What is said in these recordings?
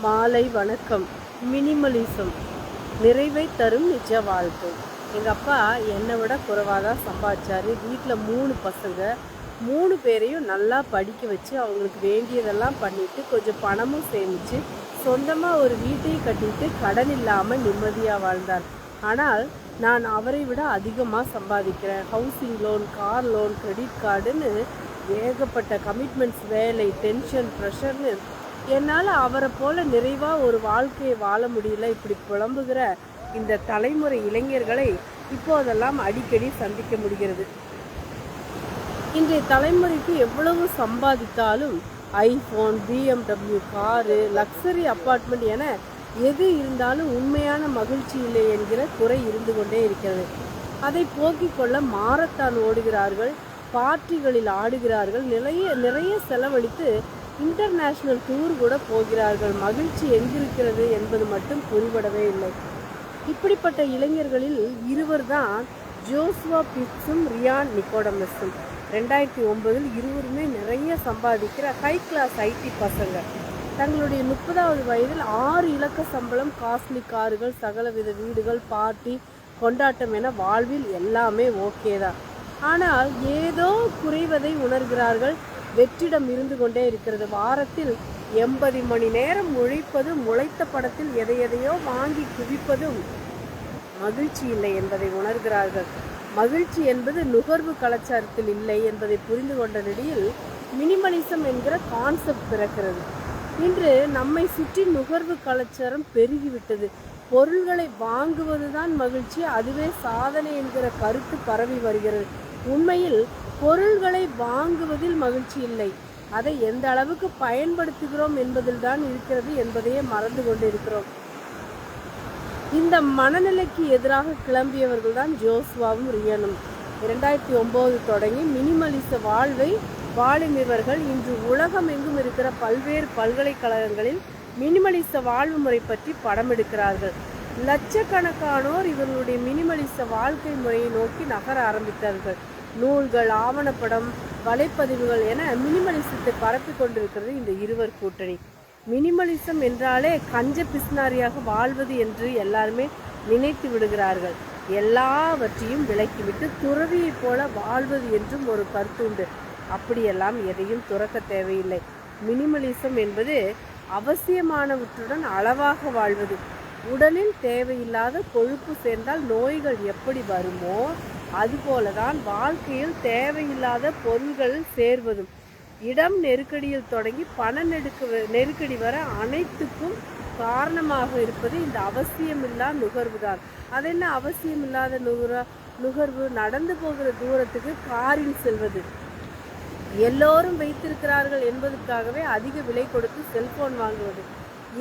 மாலை வணக்கம். மினிமலிசம் நிறைவை தரும் நிஜ வாழ்க்கை. எங்கள் அப்பா என்னை விட குறைவாக தான் சம்பாதிச்சார். வீட்டில் 3 பசங்க, 3 பேரையும் நல்லா படிக்க வச்சு அவங்களுக்கு வேண்டியதெல்லாம் பண்ணிவிட்டு கொஞ்சம் பணமும் சேமித்து சொந்தமாக ஒரு வீட்டையும் கட்டிட்டு கடன் இல்லாமல் நிம்மதியாக வாழ்ந்தார். ஆனால் நான் அவரை விட அதிகமாக சம்பாதிக்கிறேன். Housing loan, car loan, credit கார்டுன்னு ஏகப்பட்ட கமிட்மெண்ட்ஸ், வேலை, டென்ஷன், ப்ரெஷர்னு என்னால் அவரை போல நிறைவாக ஒரு வாழ்க்கையை வாழ முடியல. இப்படி புலம்புகிற இந்த தலைமுறை இளைஞர்களை இப்போதெல்லாம் அடிக்கடி சந்திக்க முடிகிறது. இன்றைய தலைமுறைக்கு எவ்வளவு சம்பாதித்தாலும் iPhone, BMW car, luxury apartment என எது இருந்தாலும் உண்மையான மகிழ்ச்சி இல்லை என்கிற குறை இருந்து கொண்டே இருக்கிறது. அதை போக்கிக் கொள்ள மாரத்தான் ஓடுகிறார்கள், பார்ட்டிகளில் ஆடுகிறார்கள், நிறைய செலவழித்து இன்டர்நேஷ்னல் டூர் கூட போகிறார்கள். மகிழ்ச்சி எங்கிருக்கிறது என்பது மட்டும் புரிபடவே இல்லை. இப்படிப்பட்ட இளைஞர்களில் இருவர் தான் ஜோசுவா பிட்ஸும் ரியான் நிக்கோடமஸும். 2009 இருவருமே நிறைய சம்பாதிக்கிற ஹை கிளாஸ் ஐடி பசங்க. தங்களுடைய 30வது வயதில் 6 இலக்க சம்பளம், காஸ்ட்லி கார்கள், சகலவித வீடுகள், பார்ட்டி, கொண்டாட்டம் என வாழ்வில் எல்லாமே ஓகே தான். ஆனால் ஏதோ குறைவதை உணர்கிறார்கள். வெற்றிடம் இருந்து கொண்டே இருக்கிறது. வாரத்தில் 80 மணி நேரம் உழைப்பதும், உழைத்த படத்தில் எதையோ வாங்கி குவிப்பதும் மகிழ்ச்சி இல்லை என்பதை உணர்கிறார்கள். மகிழ்ச்சி என்பது நுகர்வு கலாச்சாரத்தில் இல்லை என்பதை புரிந்து கொண்ட நிலையில் மினிமலிசம் என்கிற கான்செப்ட் பிறக்கிறது. இன்று நம்மை சுற்றி நுகர்வு கலாச்சாரம் பெருகிவிட்டது. பொருள்களை வாங்குவதுதான் மகிழ்ச்சி, அதுவே சாதனை என்கிற கருத்து பரவி வருகிறது. உண்மையில் பொருள்களை வாங்குவதில் மகிழ்ச்சி இல்லை, அதை எந்த அளவுக்கு பயன்படுத்துகிறோம் என்பதில் தான் இருக்கிறது என்பதையே மறந்து கொண்டிருக்கிறோம். இந்த மனநிலைக்கு எதிராக கிளம்பியவர்கள் தான் ஜோசுவாவும் ரியானும். 2009 தொடங்கி மினிமலிச வாழ்வை வாழும் இவர்கள் இன்று உலகம் எங்கும் இருக்கிற பல்வேறு பல்கலைக்கழகங்களில் மினிமலிச வாழ்வு முறை பற்றி படம் எடுக்கிறார்கள். லட்சக்கணக்கானோர் இவர்களுடைய மினிமலிச வாழ்க்கை முறையை நோக்கி நகர ஆரம்பித்தார்கள். நூல்கள், ஆவணப்படம், வலைப்பதிவுகள் என மினிமலிசத்தை பரப்பி கொண்டிருக்கிறது இந்த இருவர் கூட்டணி. மினிமலிசம் என்றாலே கஞ்ச பிஸ்னாரியாக வாழ்வது என்று எல்லாருமே நினைத்து விடுகிறார்கள். எல்லாவற்றையும் விலக்கிவிட்டு துறவியைப் போல வாழ்வது என்றும் ஒரு கருத்து உண்டு. அப்படியெல்லாம் எதையும் துறக்க தேவையில்லை. மினிமலிசம் என்பது அவசியமானவற்றுடன் அளவாக வாழ்வது. உடலில் தேவையில்லாத கொழுப்பு சேர்ந்தால் நோய்கள் எப்படி வருமோ அதுபோலதான் வாழ்க்கையில் தேவையில்லாத பொருள்கள் சேர்வதும். இடம் நெருக்கடியில் தொடங்கி பண நெருக்கடி வர அனைத்துக்கும் காரணமாக இருப்பது இந்த அவசியமில்லா நுகர்வு தான். அது என்ன அவசியமில்லாத நுகர்வு? நடந்து போகிற தூரத்துக்கு காரில் செல்வது, எல்லோரும் வைத்திருக்கிறார்கள் என்பதற்காகவே அதிக விலை கொடுத்து செல்போன் வாங்குவது,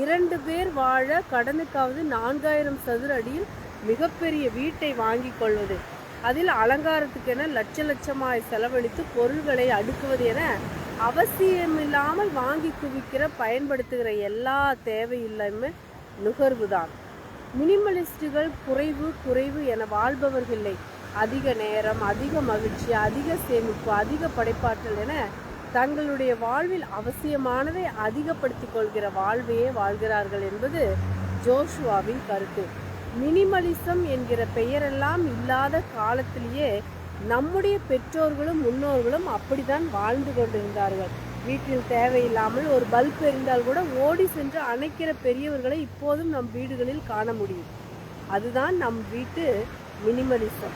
2 பேர் வாழ கடனுக்காவது 4000 சதுர அடியில் மிகப்பெரிய வீட்டை வாங்கி கொள்வது, அதில் அலங்காரத்துக்கென லட்சமாய் செலவழித்து பொருள்களை அடுக்குவது என அவசியமில்லாமல் வாங்கி குவிக்கிற பயன்படுத்துகிற எல்லா தேவையில்லாமல் நுகர்வு தான். மினிமலிஸ்டுகள் குறைவு என வாழ்பவர்களை அதிக நேரம், அதிக மகிழ்ச்சி, அதிக சேமிப்பு, அதிக படைப்பாற்றல் என தங்களுடைய வாழ்வில் அவசியமானதை அதிகப்படுத்திக் கொள்கிற வாழ்வையே வாழ்கிறார்கள் என்பது ஜோஷுவாவின் கருத்து. மினிமலிசம் என்கிற பெயரெல்லாம் இல்லாத காலத்திலேயே நம்முடைய பெற்றோர்களும் முன்னோர்களும் அப்படித்தான் வாழ்ந்து கொண்டிருந்தார்கள். வீட்டில் தேவையில்லாமல் ஒரு பல்ப் எரிந்தால் கூட ஓடி சென்று அணைக்கிற பெரியவர்களை இப்போதும் நம் வீடுகளில் காண முடியும். அதுதான் நம் வீட்டு மினிமலிசம்.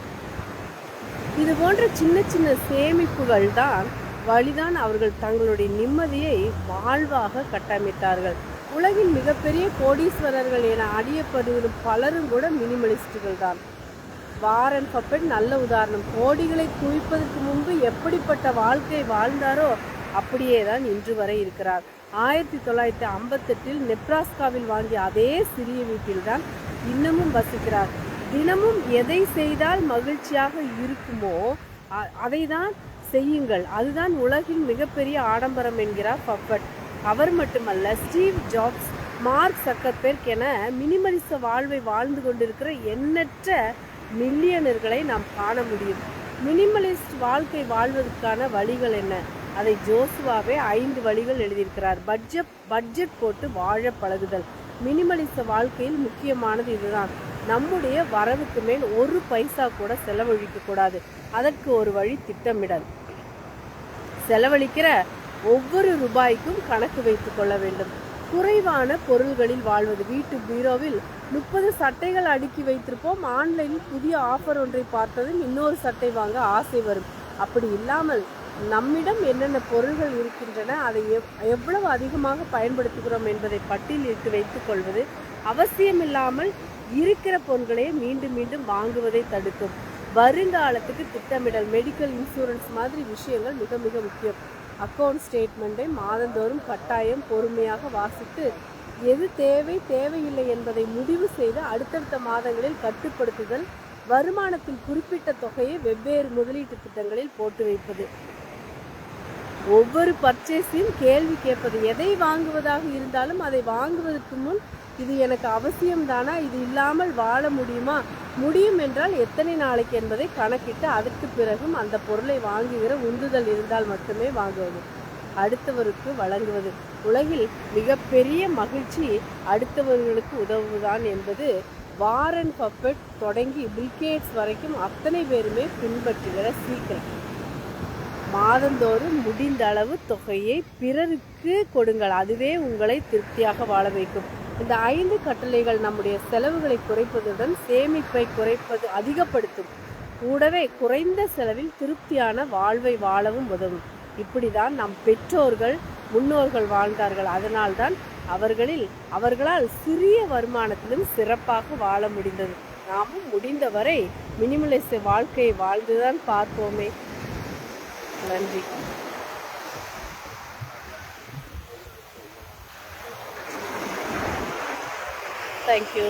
இது போன்ற சின்ன சேமிப்புகள் தான் வழிதான் அவர்கள் தங்களுடைய நிம்மதியை வாழ்வாக கட்டமைத்தார்கள். உலகின் மிகப்பெரிய கோடீஸ்வரர்கள் என அறியப்படுவதும் பலரும் கூட மினிமலிஸ்டுகள் தான். வாரன் பஃபெட் நல்ல உதாரணம். கோடிகளை குவிப்பதற்கு முன்பு எப்படிப்பட்ட வாழ்க்கை வாழ்ந்தாரோ அப்படியே தான் இன்று வரை இருக்கிறார். 1958 நெப்ராஸ்காவில் வாங்கிய அதே சிறிய வீட்டில்தான் இன்னமும் வசிக்கிறார். தினமும் எதை செய்தால் மகிழ்ச்சியாக இருக்குமோ அதை தான் செய்யுங்கள், அதுதான் உலகின் மிகப்பெரிய ஆடம்பரம் என்கிறார் பஃபெட். அவர் மட்டுமல்ல, ஸ்டீவ் ஜாப்ஸ், மார்க் சக்கர்பெர்க் என மினிமலிச வாழ்வை வாழ்ந்து கொண்டிருக்கிற எண்ணற்ற மில்லியனர்களை நாம் காண முடியும். மினிமலிஸ்ட் வாழ்க்கை வாழ்வதற்கான வழிகள் என்ன? அதை ஜோசுவாவே 5 வழிகள் எழுதியிருக்கிறார். பட்ஜெட் போட்டு வாழ பழகுதல். மினிமலிச வாழ்க்கையில் முக்கியமானது இதுதான். நம்முடைய வரவுக்கு மேல் ஒரு பைசா கூட செலவழிக்க கூடாது. அதற்கு ஒரு வழி திட்டமிடல். செலவழிக்கிற ஒவ்வொரு ரூபாய்க்கும் கணக்கு வைத்துக் கொள்ள வேண்டும். குறைவான பொருள்களில் வாழ்வது. வீட்டு பீரோவில் 30 சட்டைகள் அடுக்கி வைத்திருப்போம். ஆன்லைனில் புதிய ஆஃபர் ஒன்றை பார்த்ததும் இன்னொரு சட்டை வாங்க ஆசை வரும். அப்படி இல்லாமல் நம்மிடம் என்னென்ன பொருள்கள் இருக்கின்றன, அதை எவ்வளவு அதிகமாக பயன்படுத்துகிறோம் என்பதை பட்டியலிட்டு வைத்துக் கொள்வது அவசியமில்லாமல் இருக்கிற பொருட்களை மீண்டும் மீண்டும் வாங்குவதை தடுக்கும். வருங்காலத்துக்கு திட்டமிடல். மெடிக்கல் இன்சூரன்ஸ் மாதிரி விஷயங்கள் மிக மிக முக்கியம். அக்கௌண்ட் ஸ்டேட்மெண்ட்டை மாதந்தோறும் கட்டாயம் பொறுமையாக வாசித்து எது தேவையில்லை என்பதை முடிவு செய்து அடுத்தடுத்த மாதங்களில் கட்டுப்படுத்துதல். வருமானத்தில் குறிப்பிட்ட தொகையை வெவ்வேறு முதலீட்டு திட்டங்களில் போட்டு வைப்பது. ஒவ்வொரு பர்ச்சேஸையும் கேள்வி கேட்பது. எதை வாங்குவதாக இருந்தாலும் அதை வாங்குவதற்கு முன் இது எனக்கு அவசியம்தானா, இது இல்லாமல் வாழ முடியுமா, முடியும் என்றால் எத்தனை நாளைக்கு என்பதை கணக்கிட்டு அதற்கு பிறகும் அந்த பொருளை வாங்குகிற உந்துதல் இருந்தால் மட்டுமே வாங்குவது. அடுத்தவருக்கு வழங்குவது. உலகில் மிகப்பெரிய மகிழ்ச்சி அடுத்தவர்களுக்கு உதவுவதுதான் என்பது வாரன் பஃபெட் தொடங்கி பில்கேட்ஸ் வரைக்கும் அத்தனை பேருமே பின்பற்றுகிற சீக்கிரம். மாதந்தோறும் முடிந்த அளவு தொகையை பிறருக்கு கொடுங்கள். அதுவே உங்களை திருப்தியாக வாழ வைக்கும். இந்த 5 கட்டளைகள் நம்முடைய செலவுகளை குறைப்பதுடன் சேமிப்பை அதிகப்படுத்தும். கூடவே குறைந்த செலவில் திருப்தியான வாழ்வை வாழவும் உதவும். இப்படிதான் நம் பெற்றோர்கள் முன்னோர்கள் வாழ்ந்தார்கள். அதனால்தான் அவர்களால் சிறிய வருமானத்திலும் சிறப்பாக வாழ முடிந்தது. நாமும் முடிந்தவரை மினிமலிச வாழ்க்கையை வாழ்ந்துதான் பார்ப்போமே. நன்றி. Thank you.